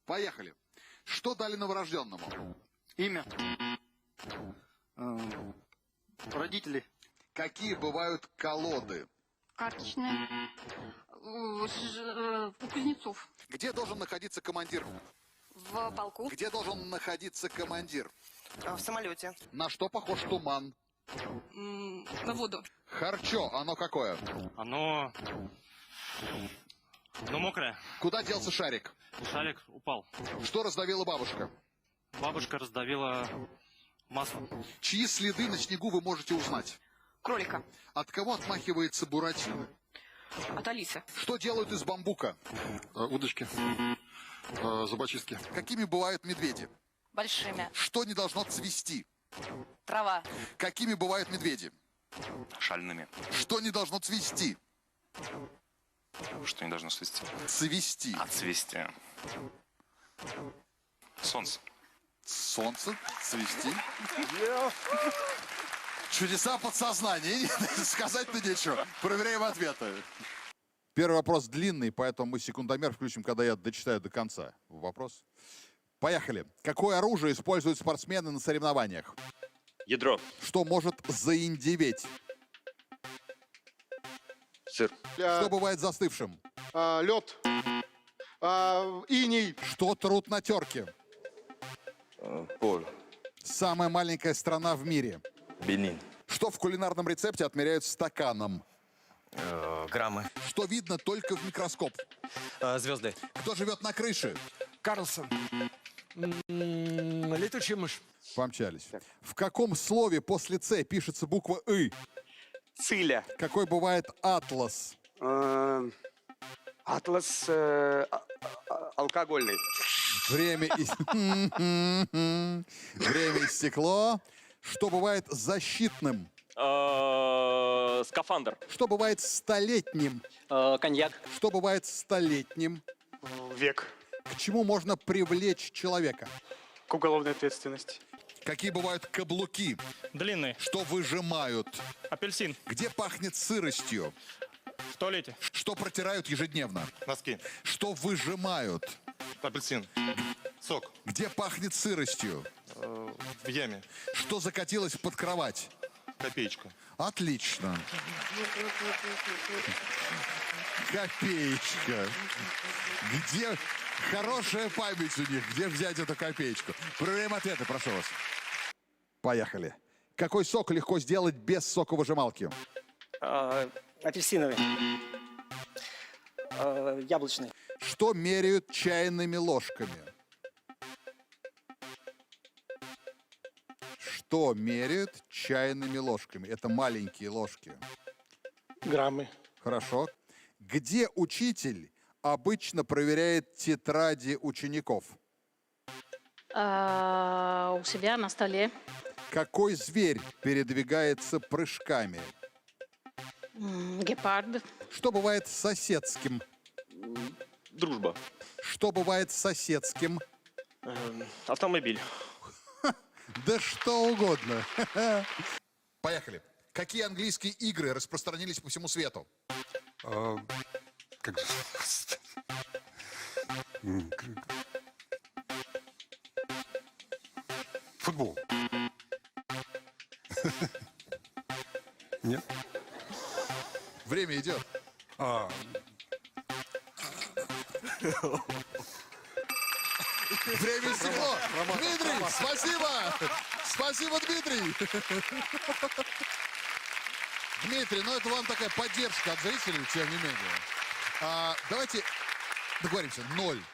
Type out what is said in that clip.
Поехали. Что дали новорожденному? Имя. Родители. Какие бывают колоды? Карточная. Кузнецов. Где должен находиться командир? В полку. Где должен находиться командир? В самолете. На что похож туман? На воду. Харчо, оно какое? Оно мокрое. Куда делся шарик? Шарик упал. Что раздавила бабушка? Бабушка раздавила масло. Чьи следы на снегу вы можете узнать? Кролика. От кого отмахивается Буратино? От Алисы. Что делают из бамбука? Удочки. Зубочистки. Какими бывают медведи? Большими. Что не должно цвести? Трава. Какими бывают медведи? Шальными. Что не должно цвести? Что не должно свести? Цвести. Отцвести. Солнце. Солнце, цвести. Чудеса подсознания. Сказать-то нечего. Проверяем ответы. Первый вопрос длинный, поэтому мы секундомер включим, когда я дочитаю до конца. Вопрос. Поехали. Какое оружие используют спортсмены на соревнованиях? Ядро. Что может заиндеветь? Сыр. Что бывает застывшим? Лед. Иней. Что трут на терке? Поль. Самая маленькая страна в мире. Бенин. Что в кулинарном рецепте отмеряют стаканом? Граммы. Что видно только в микроскоп? Звезды. Кто живет на крыше? Карлсон. Летучая мышь. Помчались. В каком слове после «ц» пишется буква «ы»? Циля. Какой бывает атлас? Атлас алкогольный. Время истекло. Что бывает защитным? Скафандр. Что бывает столетним? Коньяк. Что бывает столетним? Век. К чему можно привлечь человека? К уголовной ответственности. Какие бывают каблуки? Длинный. Что выжимают? Апельсин. Где пахнет сыростью? В туалете. Что протирают ежедневно? Носки. Что выжимают? Апельсин. Сок. Где пахнет сыростью? В яме. Что закатилось под кровать? Копеечка. Отлично. Копеечка. Где... Хорошая память у них. Где взять эту копеечку? Проверяем ответы, прошу вас. Поехали. Какой сок легко сделать без соковыжималки? Апельсиновый. Яблочный. Что меряют чайными ложками? Что меряют чайными ложками? Это маленькие ложки. Граммы. Хорошо. Где учитель обычно проверяет тетради учеников? У себя на столе. Какой зверь передвигается прыжками? Гепард. Что бывает соседским? Дружба. Что бывает соседским? Автомобиль. Да что угодно. Поехали. Какие английские игры распространились по всему свету? Как же? Футбол. Нет? Время идет. Время истекло. Дмитрий, спасибо. Спасибо, Дмитрий. Дмитрий, ну это вам такая поддержка от зрителей, тем не менее. Давайте договоримся. 0.